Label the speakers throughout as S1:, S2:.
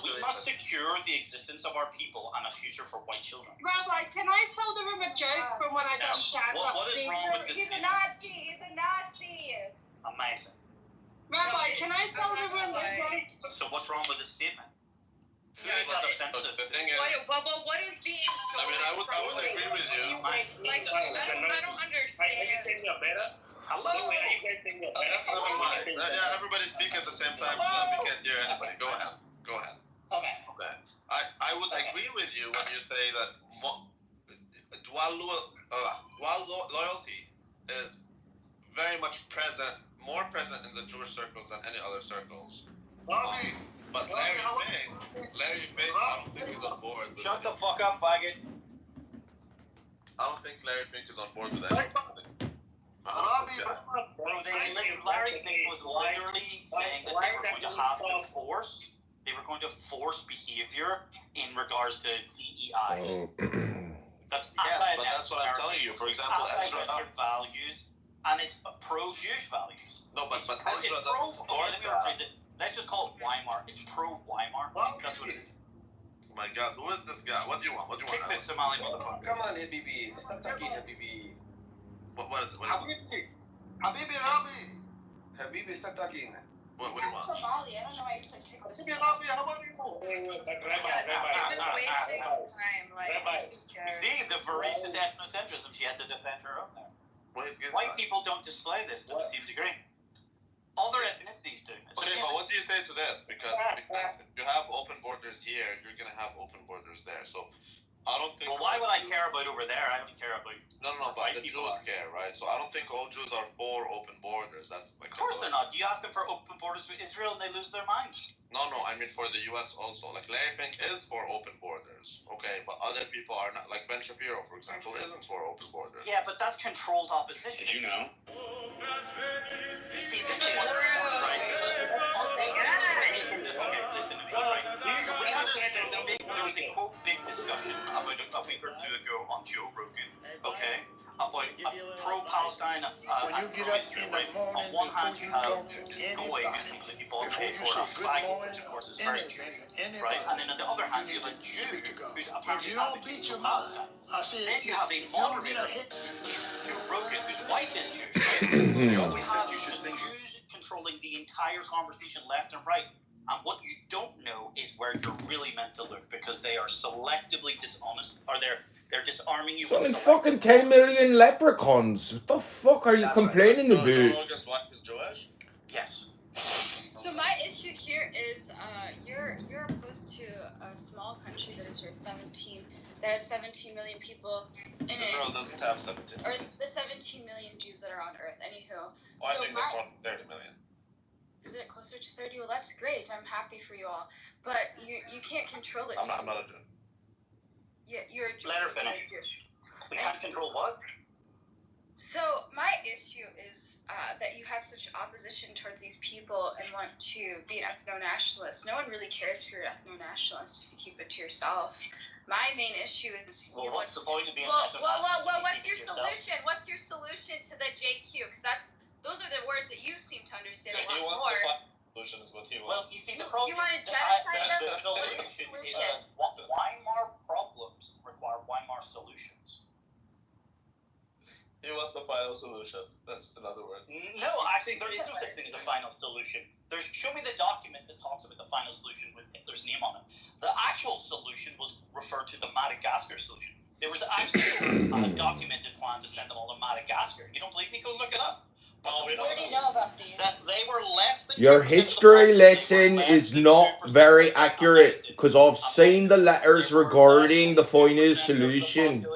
S1: We must secure the existence of our people and a future for white children.
S2: Rabbi, can I tell the room a joke from when I got stand up?
S1: What is wrong with this?
S3: He's a Nazi. He's a Nazi.
S1: Amazing.
S2: Rabbi, can I tell the room a joke?
S1: So what's wrong with this statement? Who is that offensive?
S4: The thing is,
S3: what is being?
S4: I mean, I would agree with you.
S3: Like, I don't understand.
S1: Hello?
S4: Yeah, everybody speak at the same time so that we can't hear anybody. Go ahead.
S3: Okay.
S4: I would agree with you when you say that while loyalty is very much present, more present in the Jewish circles than any other circles. But Larry Fink, I don't think he's on board.
S1: Shut the fuck up, faggot.
S4: I don't think Larry Fink is on board with that.
S1: Larry Fink was literally saying that they were going to have to force. They were going to force behavior in regards to DEI. That's
S4: but that's what I'm telling you. For example, Ezra
S1: values, and it's pro-Jewish values.
S4: No, but Ezra doesn't support
S1: let me rephrase it. Let's just call it Weimar. It's pro-Weimar. That's what it is.
S4: Oh my God, who is this guy? What do you want?
S1: Kick this Somali motherfucker.
S5: Come on, Habibi. Stop talking, Habibi.
S4: What is it?
S5: Habibi, Habibi, stop talking.
S4: What do you want?
S3: Somali. I don't know why you said kick this.
S1: See, the voracious ethnocentrism, she had to defend her own there. White people don't display this to the same degree. Other ethnicities do.
S4: Okay, but what do you say to this? Because if you have open borders here, you're going to have open borders there. So I don't think...
S1: Well, why would I care about over there? I only care about...
S4: No, but the Jews care, right? So I don't think all Jews are for open borders. That's like...
S1: Of course they're not. You ask them for open borders with Israel and they lose their minds.
S4: No, I mean for the U.S. also. Like Larry Fink is for open borders, okay? But other people are not. Like Ben Shapiro, for example, isn't for open borders.
S1: Yeah, but that's controlled opposition.
S6: Did you know?
S1: You see, this is right? Okay, listen to me, right? There was a quote big discussion about a week or two ago on Joe Rogan, okay? About pro-Palestine and pro-Israel, right? On one hand, you have Goy, who's completely bought paid for a flag, which of course is very Jewish, right? And then on the other hand, you have a Jew who's apparently advocating for Palestine. Then you have a moderator, Joe Rogan, whose wife is Jewish, right? You always have Jews controlling the entire conversation left and right. And what you don't know is where you're really meant to look, because they are selectively dishonest, or they're disarming you.
S7: It's only fucking 10 million leprechauns. What the fuck are you complaining about?
S4: Joe Rogan's wife is Jewish?
S1: Yes.
S2: So my issue here is you're opposed to a small country that has 17 million people in it.
S4: Israel doesn't have 17.
S2: Or the 17 million Jews that are on Earth. Anywho.
S4: Well, I think they're more than 30 million.
S2: Is it closer to 30? Well, that's great. I'm happy for you all. But you can't control it.
S4: I'm not a Jew.
S2: Yeah, you're a Jew.
S1: Let her finish. We can't control what?
S2: So my issue is that you have such opposition towards these people and want to be an ethno-nationalist. No one really cares if you're an ethno-nationalist. You keep it to yourself. My main issue is...
S1: what's the point of being an
S2: ethno-nationalist?
S1: Well,
S2: what's your solution? What's your solution to the JQ? Because those are the words that you seem to understand a lot more.
S4: Solution is what he
S1: wants. Well, you see, the problem...
S2: You want to genocide them?
S1: The solution is Weimar problems require Weimar solutions.
S4: He wants the final solution. That's another word.
S1: No, actually, there is no such thing as a final solution. Show me the document that talks about the final solution with Hitler's name on it. The actual solution was referred to the Madagascar solution. There was actually a documented plan to send them all to Madagascar. You don't believe me? Go look it up.
S2: Where do you know about these?
S1: That they were less than...
S7: Your history lesson is not very accurate, because I've seen the letters regarding the final solution.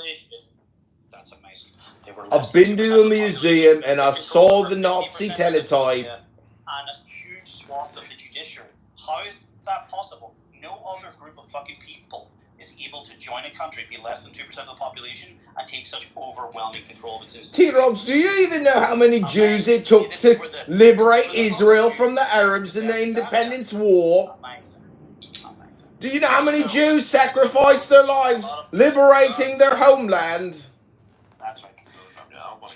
S1: That's amazing.
S7: I've been to the museum and I saw the Nazi teletype.
S1: And a huge swath of the judiciary. How is that possible? No other group of fucking people is able to join a country, be less than 2% of the population, and take such overwhelming control of its institutions.
S7: T-Robs, do you even know how many Jews it took to liberate Israel from the Arabs in the Independence War? Do you know how many Jews sacrificed their lives liberating their homeland?
S1: That's right.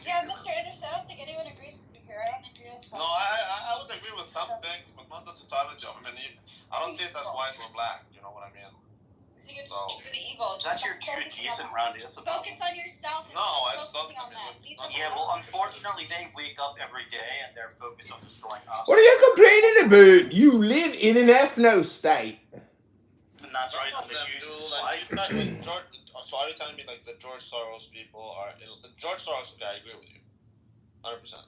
S2: Yeah, Mr. Anderson, I don't think anyone agrees with you here. I don't agree with that.
S4: No, I would agree with some things, but not the totality. I mean, I don't see it as white or black. You know what I mean?
S3: I think it's
S4: So-
S3: really evil.
S1: That's
S3: Just
S1: your
S3: stop
S1: true
S3: focusing
S1: Jason
S3: on
S1: round here.
S3: Focus on yourself. and
S4: No,
S3: stop
S4: it's not-
S3: focusing on that. Leave them
S1: Yeah, well,
S3: alone.
S1: unfortunately, they wake up every day and they're focused on destroying us.
S7: What are you complaining about? You live in an ethno state.
S1: And that's right.
S4: Some
S1: And
S4: of
S1: the
S4: them
S1: Jews
S4: do,
S1: is
S4: like,
S1: wise.
S4: you guys, like, so are you telling me like the George Soros people are George Soros? Okay, I agree with you, 100%,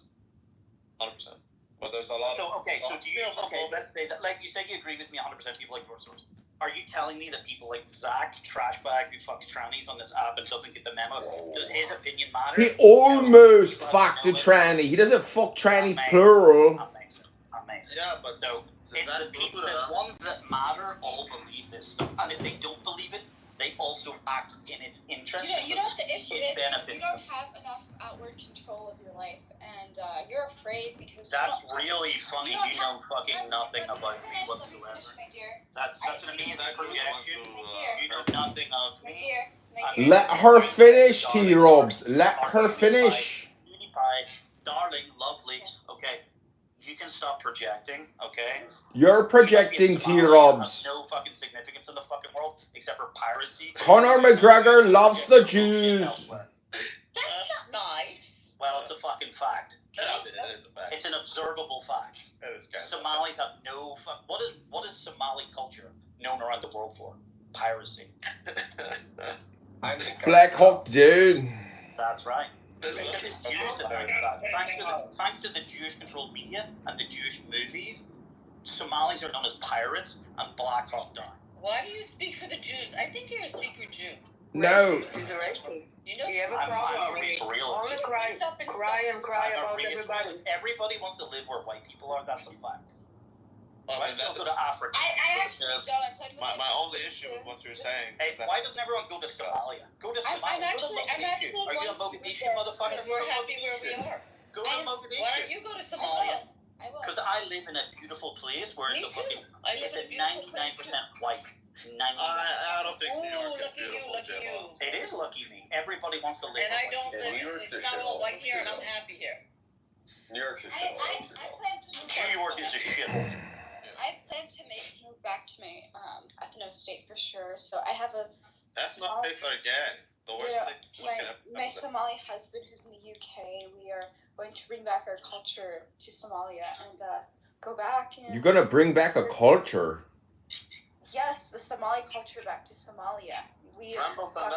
S4: 100%. But there's a lot.
S1: So, okay, so do you, okay,
S4: homophobic-
S1: let's say that, like, you say you agree with me 100% people like George Soros. Are you telling me that people like Zach, trashbag, who fucks trannies on this app and doesn't get the memo, does his opinion matter?
S7: He almost fucked a tranny. He doesn't fuck trannies plural.
S1: Amazing, amazing.
S4: Yeah, but
S1: So,
S4: so
S1: it's
S4: that
S1: the people,
S4: Buddha-
S1: the ones that matter all believe this stuff. And if they don't believe it, they also act in its interest.
S2: You know what the issue
S1: It
S2: is?
S1: benefits
S2: You don't
S1: them.
S2: have enough outward control of your life, and you're afraid because
S1: That's
S2: you don't,
S1: really funny.
S2: You don't
S1: You know fucking
S2: let me
S1: nothing about me
S2: finish,
S1: whatsoever.
S2: my dear.
S1: That's an amazing projection. You know nothing of
S2: My
S1: me.
S2: dear, my
S1: I
S2: dear.
S1: mean,
S7: Let her finish, T-Robs. Let her finish.
S1: Cutie pie, darling, lovely.
S2: Yes.
S1: Okay, you can stop projecting. Okay.
S7: You're projecting, T-Robs.
S1: No fucking significance in the fucking world except for piracy.
S7: Conor McGregor loves the Jews.
S3: That's not nice.
S1: Well, it's a fucking fact.
S4: Yeah, it is a fact.
S1: It's an observable fact.
S4: It is kind of.
S1: Somalis have no fuck. What is Somali culture known around the world for? Piracy.
S5: I'm the
S7: Black Hawk, dude.
S1: That's right.
S4: There's
S1: Because it's Jews defending that. Thanks to the Jewish-controlled media and the Jewish movies, Somalis are known as pirates and Black Hawk Down.
S3: Why do you speak for the Jews? I think you're a secret Jew.
S7: No.
S6: He's a racist.
S3: You know,
S6: You have a
S1: I'm
S6: problem
S1: a
S6: with me.
S1: real.
S6: I want to cry about everybody.
S1: Everybody wants to live where white people are. That's a fact.
S4: Well,
S1: White people go to Africa.
S2: I actually don't. I'm talking about
S4: my only issue with what you're saying
S1: Hey,
S4: is that
S1: why doesn't everyone go to Somalia? Go to
S3: I'm
S1: Somalia. Go to
S3: actually
S1: Mogadishu. Are you a
S2: wanting to do
S1: Mogadishu
S2: this.
S1: motherfucker?
S3: we're happy where we are.
S1: Go to
S2: I am-
S3: Why don't
S1: Mogadishu.
S3: you go to Somalia?
S2: I will.
S1: Because I live in a beautiful place where
S3: Me
S1: it's a
S3: too.
S1: fucking.
S3: I live
S1: It's
S3: in
S1: a
S3: a beautiful
S1: 99%
S3: place,
S1: white. 99%.
S4: I don't think
S3: Ooh,
S4: New York is
S3: lucky you,
S4: beautiful,
S3: lucky
S4: Jimbo.
S3: you.
S1: It is lucky me. Everybody wants to live.
S3: And
S1: where
S3: I
S1: white
S3: don't
S1: people
S3: live.
S5: New York's
S3: It's
S5: a
S3: not all
S5: shithole.
S3: white here, and I'm happy here.
S5: New York's a
S2: I
S5: shithole.
S2: plan to move
S1: are. New York is a shithole.
S2: I plan to move back to my ethno state for sure. So I have
S4: That's not it's our gang. The worst
S2: Yeah,
S4: thing
S2: my Somali husband who's in the UK. We are going to bring back our culture to Somalia and go back. And
S7: You're gonna bring back a culture.
S2: Yes, the Somali culture back to Somalia. We.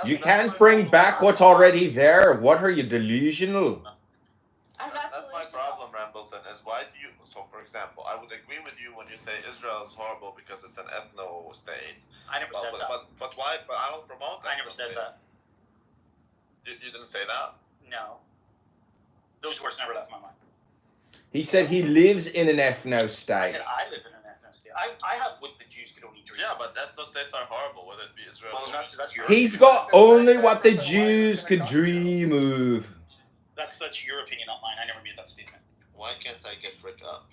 S7: You can't bring back what's already there. What are you, delusional?
S2: I'm not
S4: That's my
S2: delusional.
S4: problem, Rambleton, is why do you... So, for example, I would agree with you when you say Israel is horrible because it's an ethno state.
S1: I never said that.
S4: But why... But I don't promote that.
S1: I never said that.
S4: You didn't say that?
S1: No. Those words never left my mind.
S7: He said he lives in an ethno
S1: I
S7: state.
S1: said I live in an ethno state. I have what the Jews could only dream.
S4: Yeah, but ethno states are horrible, whether it be Israel
S1: Well,
S4: or...
S1: that's your.
S7: He's got only what the Jews could dream of.
S1: That's your opinion, not mine. I never made that statement.
S4: Why can't I get Rick up?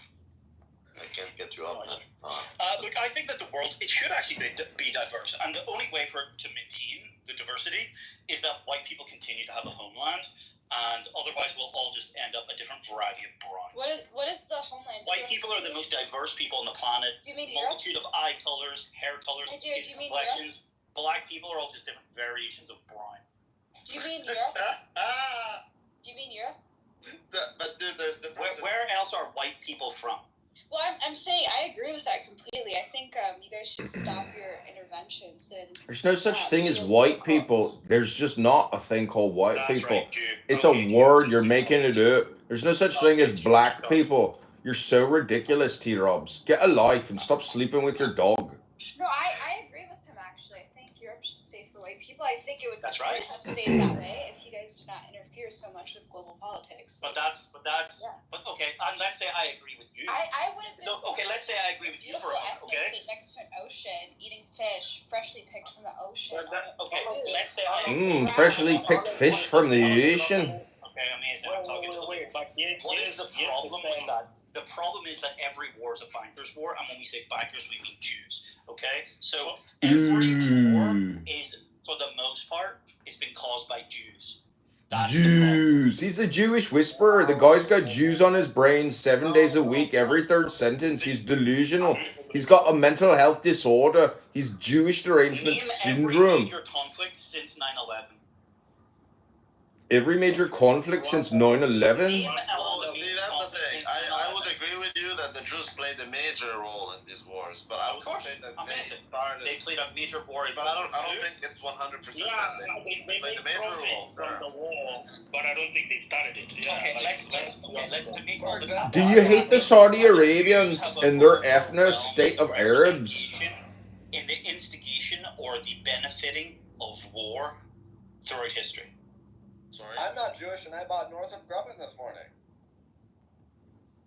S4: I can't get you up.
S1: Look, I think that the world, it should actually be diverse. And the only way for it to maintain the diversity is that white people continue to have a homeland. And otherwise, we'll all just end up a different variety of brown.
S2: What is the homeland?
S1: White people are the most diverse people on the planet.
S2: Do you mean Europe?
S1: Multitude of eye colors, hair colors,
S2: I do.
S1: skin
S2: Do you mean
S1: complexions. Black people are all just different variations of brown.
S2: Do you mean Europe? Do you mean Europe?
S4: But dude, there's difference.
S1: Where else are white people from?
S2: Well, I'm saying I agree with that completely. I think you guys should stop your interventions and.
S7: There's no such thing as white people. There's just not a thing called white
S1: That's
S7: people.
S1: right, Jude.
S7: It's
S1: Okay,
S7: a
S1: Jude,
S7: word.
S1: just
S7: You're
S1: keep
S7: making it
S1: talking.
S7: up. There's no such thing as black people. You're so ridiculous, T-Robs. Get a life and stop sleeping with your dog.
S2: No, I agree with him actually. I think Europe should stay for white people. I think it would
S1: That's right.
S2: have stayed that way if you guys did not interfere so much with global politics.
S1: But that's,
S2: Yeah.
S1: but okay, and let's say I agree with you.
S2: I would have been.
S1: No, okay, let's say I agree with you for
S2: beautiful
S1: a moment,
S2: ethno
S1: okay?
S2: state next to an ocean, eating fish freshly picked from the ocean.
S1: Okay, let's say I agree.
S7: Freshly picked fish from the ocean.
S1: Okay, amazing. I'm talking to you. What is the problem with that? The problem is that every war is a banker's war, and when we say bankers, we mean Jews. Okay, so every war is, for the most part, it's been caused by Jews. That's the problem.
S7: Jews. He's a Jewish whisperer. The guy's got Jews on his brain 7 days a week, every third sentence. He's delusional. He's got a mental health disorder. He's Jewish derangement
S1: Name
S7: syndrome.
S1: every major conflict since 9/11.
S7: Every major conflict since 9/11.
S1: Name all
S4: Well,
S1: the
S4: see,
S1: major
S4: that's the
S1: conflicts
S4: thing.
S1: since
S4: I would
S1: 9/11.
S4: agree with you that the Jews played a major role in these wars, but I
S1: Of
S4: would
S1: course,
S4: say that
S1: amazing.
S4: they started.
S1: They played a major role.
S4: But I don't think it's 100%
S8: Yeah,
S4: that they
S8: they
S4: played
S8: made
S4: a major role.
S8: profit from the war, but I don't think they started it. Yeah,
S1: Okay,
S8: like,
S1: let's to make
S5: For
S1: all this
S5: example,
S7: Do you hate the Saudi Arabians and their ethnic state of Arabs?
S1: In the instigation or the benefiting of war throughout history.
S4: Sorry?
S5: I'm not Jewish and I bought Northrop Grumman this morning.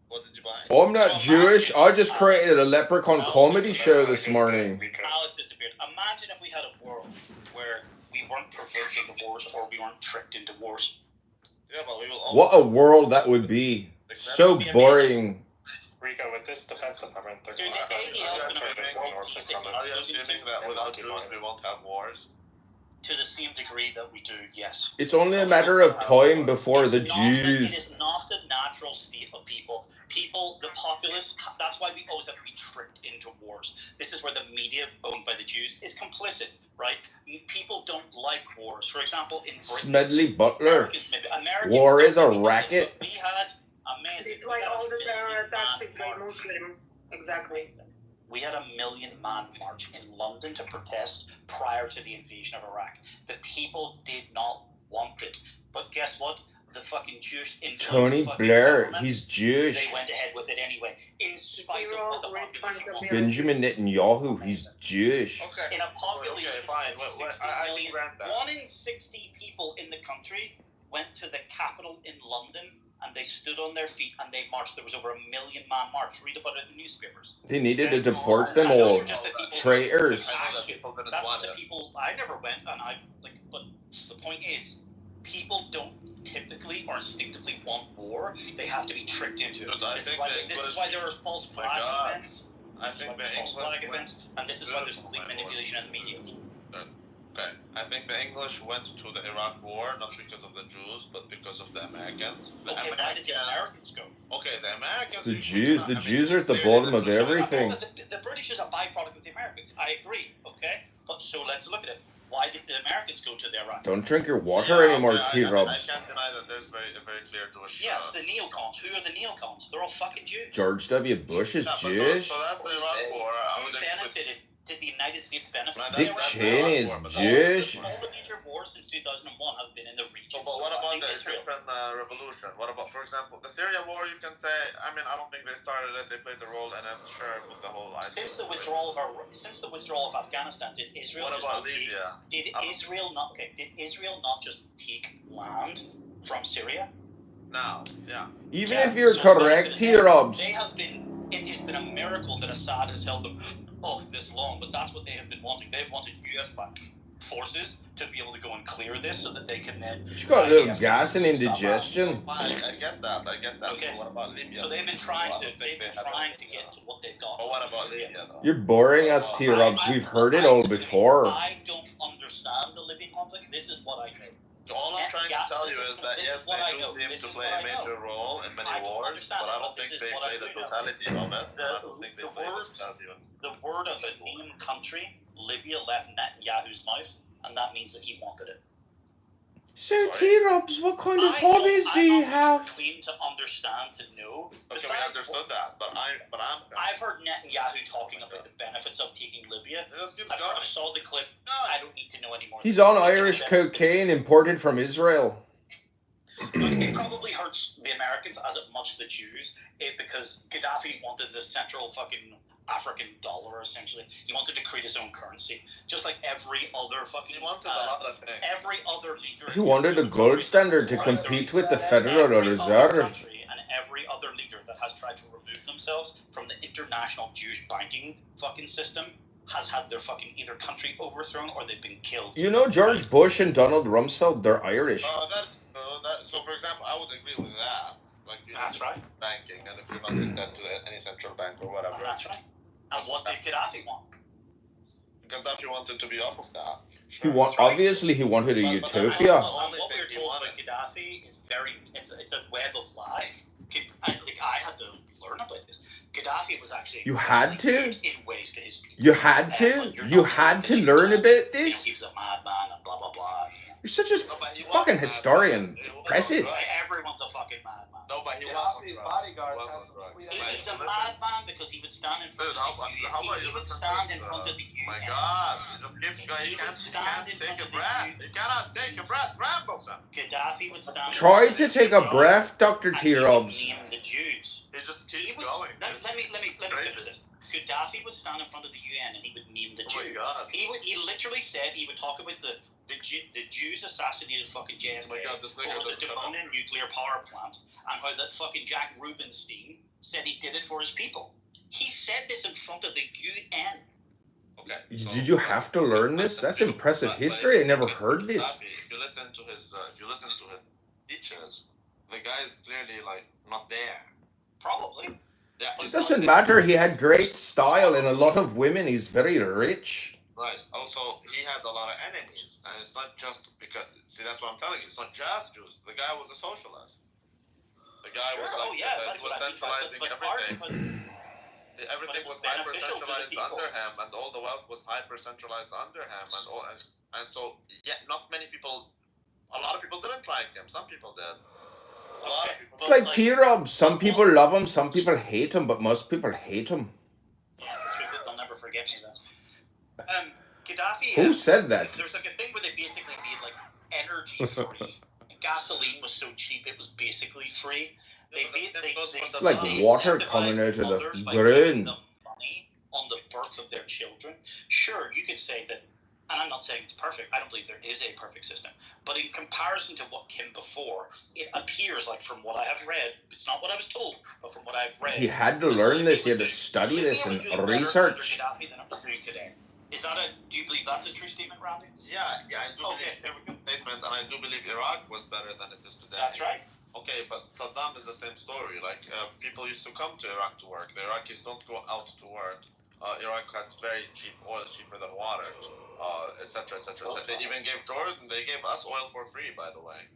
S4: What did you buy?
S7: I'm not Jewish. I just created a leprechaun comedy show this morning.
S1: Alex disappeared. Imagine if we had a world where we weren't provoked into wars or we weren't tricked into wars.
S4: Yeah, but we will always.
S7: What a world that would be. So boring.
S9: Rico, with this Defense Department, they're
S1: Dude,
S9: going to
S1: anything else
S9: have
S1: gonna be
S9: service in
S1: more
S9: Northrop
S1: interesting?
S9: Grumman.
S4: Are you assuming that without Jews we won't have wars?
S1: To the same degree that we do, yes.
S7: It's only a matter of time before the
S1: It
S7: Jews.
S1: is not the natural state of people. People, the populace, that's why we always have to be tricked into wars. This is where the media, owned by the Jews, is complicit, right? People don't like wars. For example, in Britain,
S7: Smedley Butler.
S1: Americans
S7: War is a
S1: don't like
S7: racket.
S1: this, but we had amazing.
S6: It's like all the terror attacks by Muslim. Exactly.
S1: We had 1 million man march in London to protest prior to the invasion of Iraq. The people did not want it. But guess what? The fucking Jewish
S7: Tony Blair, he's Jewish.
S1: They went ahead with it anyway, in spite of what the population wanted.
S7: Benjamin Netanyahu, he's Jewish.
S4: Okay.
S1: In a population
S4: Okay, fine.
S1: of
S4: I
S1: 60
S4: can grant that.
S1: 1 in 60 people in the country went to the capital in London and they stood on their feet and they marched. There was over 1 million man march. Read about it in the newspapers.
S7: They needed to deport them
S1: And those
S7: all.
S1: were just the people-
S7: Traitors.
S4: I know that people didn't
S1: That's
S4: want
S1: the
S4: it.
S1: people. I never went, and I like. But the point is, people don't typically or instinctively want war. They have to be tricked into it.
S4: Dude, I
S1: This is
S4: think
S1: why,
S4: the
S1: this is
S4: English-
S1: why there are false
S4: My
S1: flag
S4: God.
S1: events.
S4: I
S1: This is
S4: think
S1: why
S4: the
S1: there's false
S4: English
S1: flag
S4: went-
S1: events, and this is why there's complete
S4: My Lord.
S1: manipulation in the media.
S4: Okay, I think the English went to the Iraq war not because of the Jews, but because of the Americans. The
S1: Okay, why did the Americans go?
S4: Okay, the Americans.
S7: It's the
S4: you
S7: Jews.
S4: cannot-
S7: The
S4: I mean,
S7: Jews are at the
S4: clearly
S7: bottom of
S4: Jews are not-
S7: everything.
S1: The British is a byproduct of the Americans. I agree. Okay, but so let's look at it. Why did the Americans go to the Iraq?
S7: Don't drink your water anymore,
S4: I
S7: T-Rubs.
S4: can't deny that there's a very clear Jewish.
S1: Yeah, it's the neocons. Who are the neocons? They're all fucking Jews.
S7: George W. Bush is
S4: Yeah, but
S7: Jewish.
S4: So that's the Iraq war. I
S1: Who
S4: would agree with
S1: benefited? Did the United States benefit?
S4: Man,
S7: Dick
S4: that's
S7: Cheney is
S4: Iraq war, but
S7: Jewish.
S1: All the major wars since 2001 have been in the region.
S4: So, but what about the
S1: Israel?
S4: Egyptian revolution? What about, for example, the Syria war? You can say, I mean, I don't think they started it. They played a role, and I'm sure with the whole ISIS.
S1: Since the withdrawal of Afghanistan, did Israel
S4: What
S1: just
S4: about
S1: not take?
S4: Libya?
S1: Did Israel not just take land from Syria?
S4: Now, yeah.
S7: Even
S1: Yeah,
S7: if you're
S1: so
S7: correct, T-Rubs.
S1: They have been. It has been a miracle that Assad has held them off this long, but that's what they have been wanting. They've wanted U.S.-backed forces to be able to go and clear this, so that they can then.
S7: You got a little
S1: IDF
S7: gas and
S1: can stop
S7: indigestion.
S4: I get that.
S1: Okay.
S4: But what about Libya?
S1: So they've been trying
S4: I
S1: to.
S4: don't think
S1: They've been
S4: they have
S1: trying to
S4: anything,
S1: get to what they've got.
S4: But what about Libya, though?
S7: You're boring us, T-Rubs. We've heard it all before.
S1: I don't understand the Libyan conflict. This is what I know.
S4: All I'm trying to tell you is that
S1: This
S4: yes,
S1: is what
S4: they
S1: I
S4: do
S1: know.
S4: seem
S1: This
S4: to
S1: is
S4: play
S1: what
S4: a
S1: I know.
S4: major role in many
S1: I don't
S4: wars,
S1: understand
S4: but I
S1: it,
S4: don't
S1: but
S4: think
S1: this is
S4: they
S1: what I
S4: play the
S1: do know.
S4: totality of it. I don't think they
S1: The
S4: play the
S1: words-
S4: totality of it.
S1: The word of a named country, Libya, left Netanyahu's mouth, and that means that he wanted it.
S7: So, T-Rubs, what kind of
S1: I
S7: hobbies
S1: don't-
S7: do
S1: I'm
S7: you
S1: not
S7: have?
S1: claim to understand, to know.
S4: Okay, we
S1: Besides,
S4: understood that, but I'm.
S1: I've heard Netanyahu talking about the benefits of taking Libya.
S4: Let's keep
S1: I
S4: going.
S1: saw the clip. No, I don't need to know anymore.
S7: He's on Irish cocaine imported from Israel.
S1: Look, it probably hurts the Americans as it much the Jews, because Gaddafi wanted the central fucking African dollar, essentially. He wanted to create his own currency, just like every other fucking.
S4: He wanted a lot of things.
S1: Every other leader.
S7: He wanted a gold standard to compete with the Federal
S1: Every other
S7: Reserve.
S1: country and every other leader that has tried to remove themselves from the international Jewish banking fucking system has had their fucking either country overthrown or they've been killed.
S7: You know, George Bush and Donald Rumsfeld, they're Irish.
S4: So, for example, I would agree with that. Like, you
S1: That's
S4: know,
S1: right.
S4: banking, and if you're not in debt to any central bank or whatever.
S1: That's right. And what did Gaddafi want?
S4: Gaddafi wanted to be off of that.
S7: He obviously he wanted a
S4: But
S7: utopia.
S1: And what we're told about Gaddafi is it's a web of lies. I had to learn about this. Gaddafi was actually
S7: You had to?
S1: good in ways to his people.
S7: You had to?
S1: Like, you're
S7: You
S1: not
S7: had to
S1: told
S7: learn
S1: that
S7: about
S1: he
S7: this?
S1: was a madman and blah blah blah.
S7: You're such a
S4: No, but he
S7: fucking
S4: wasn't mad,
S7: historian.
S4: man.
S7: It's
S4: He was
S7: impressive.
S4: right.
S1: Everyone's a fucking madman.
S4: No, but he
S5: Gaddafi's
S4: wasn't
S5: bodyguards
S4: right. He
S5: had
S4: wasn't
S5: some
S4: right.
S5: sweet
S1: He
S4: Like,
S1: was a
S4: listen.
S1: madman because he would stand in front
S4: Dude,
S1: of the
S4: how about
S1: he
S4: you
S1: would
S4: listen
S1: stand
S4: to
S1: in
S4: this?
S1: front of the UN.
S4: My God, you just keep going. You can't take a breath. You cannot take a breath. Rambleson.
S1: Gaddafi would stand.
S7: Try to take a breath, Dr.
S1: and
S7: T.
S1: he would
S7: Robs.
S1: name the Jews.
S4: He just
S1: He
S4: keeps
S1: would,
S4: going.
S1: let me
S4: It's
S1: finish
S4: crazy.
S1: this. Gaddafi would stand in front of the UN and he would name the
S4: Oh my
S1: Jews.
S4: God.
S1: He literally said he would talk about the Jews assassinated fucking JFK
S4: Oh my God, this nigga
S1: over the
S4: doesn't know.
S1: Dimona nuclear power plant, and how that fucking Jack Rubenstein said he did it for his people. He said this in front of the UN.
S4: Okay. So,
S7: Did you have to learn this? That's impressive history. I never heard this.
S4: If you listen to his speeches, the guy is clearly like not there.
S1: Probably.
S4: Yeah,
S7: It
S4: he's not
S7: doesn't
S4: there.
S7: matter. He had great style and a lot of women. He's very rich.
S4: Right. Also, he had a lot of enemies, and it's not just because. See, that's what I'm telling you. It's not just Jews. The guy was a socialist. The guy was like
S1: that's
S4: was
S1: what I mean.
S4: centralizing
S1: That's
S4: everything. Everything
S1: But
S4: was
S1: it's
S4: hyper
S1: beneficial to the
S4: centralized
S1: people.
S4: under him, and all the wealth was hyper centralized under him, and so yeah, not many people. A lot of people didn't like him. Some people did. A lot of people.
S7: It's like T. Robs. Some people love him, some people hate him, but most people hate him.
S1: Yeah, the truth is they'll never forget me then. Gaddafi.
S7: Who said that?
S1: There's like a thing where they basically made like energy free. Gasoline was so cheap it was basically free.
S7: It's like water coming out of the ground.
S1: Them money on the birth of their children. Sure, you could say that, and I'm not saying it's perfect. I don't believe there is a perfect system. But in comparison to what came before, it appears like from what I have read, it's not what I was told, but from what I've read.
S7: He had to learn this. He had to study this and research.
S1: Gaddafi than it was doing today. Is that a? Do you believe that's a true statement, Randy?
S4: Yeah, I do
S1: Okay,
S4: believe
S1: there we go.
S4: statement, and I do believe Iraq was better than it is today.
S1: That's right.
S4: Okay, but Saddam is the same story. Like, people used to come to Iraq to work. The Iraqis don't go out to work. Iraq had very cheap oil, cheaper than water, etc., etc. So they even gave Jordan, they gave us oil for free, by the way.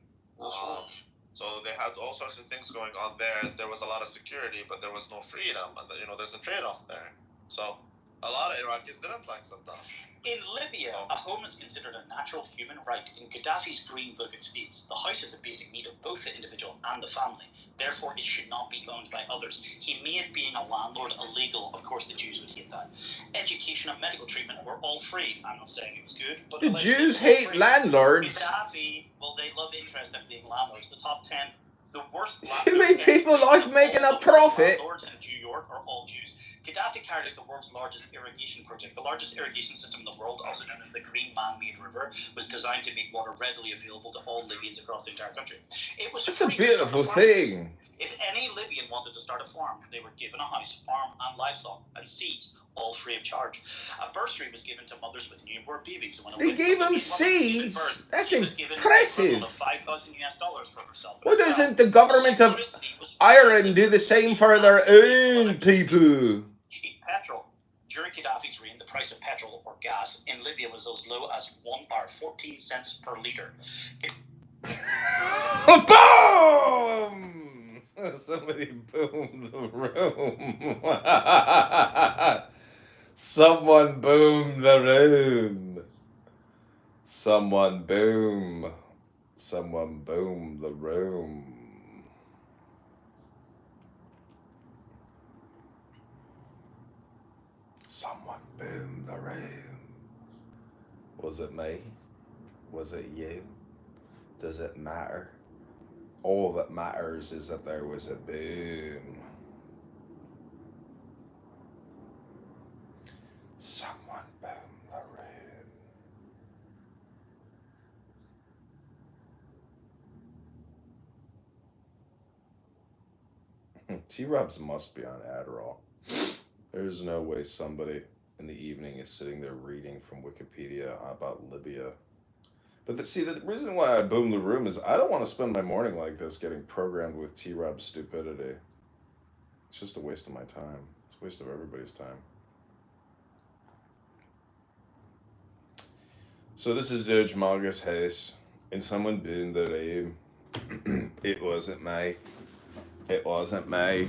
S4: So they had all sorts of things going on there. There was a lot of security, but there was no freedom, and there's a trade-off there. So a lot of Iraqis didn't like Saddam.
S1: In Libya, a home is considered a natural human right. In Gaddafi's Green Book, it states the house is a basic need of both the individual and the family. Therefore, it should not be owned by others. He made being a landlord illegal. Of course, the Jews would hate that. Education and medical treatment were all free. I'm not saying it was good, but
S7: The
S1: allegedly
S7: Jews
S1: it was
S7: hate
S1: free.
S7: landlords.
S1: Gaddafi, well, they love interest in being landlords. The top 10, the worst.
S7: You mean people like making a profit?
S1: Landlords in New York are all Jews. Gaddafi carried out the world's largest irrigation project. The largest irrigation system in the world, also known as the Green Man-Made River, was designed to make water readily available to all Libyans across the entire country. It was
S7: That's a
S1: free to start
S7: beautiful
S1: farm.
S7: thing.
S1: If any Libyan wanted to start a farm, they were given a house, farm, and livestock, and seeds, all free of charge. A bursary was given to mothers with newborn babies. When a
S7: They
S1: woman-
S7: gave
S1: when a
S7: them
S1: woman gave
S7: seeds?
S1: birth,
S7: That's
S1: she was given the
S7: impressive.
S1: equivalent of $5,000 for herself.
S7: Why doesn't the government of Ireland do the same for their own people?
S1: Cheap petrol. During Gaddafi's reign, the price of petrol or gas in Libya was as low as 14 cents per litre.
S7: Boom! Somebody boomed the room. Someone boomed the room. Someone boom. Someone boomed the room. Someone boomed the room. Was it me? Was it you? Does it matter? All that matters is that there was a boom. Someone boomed the room. T-Robs must be on Adderall. There's no way somebody in the evening is sitting there reading from Wikipedia about Libya. But the reason why I boom the room is I don't want to spend my morning like this getting programmed with T-Rob's stupidity. It's just a waste of my time. It's a waste of everybody's time. So this is Doge Margus House, and someone boomed the room. It wasn't me. It wasn't me.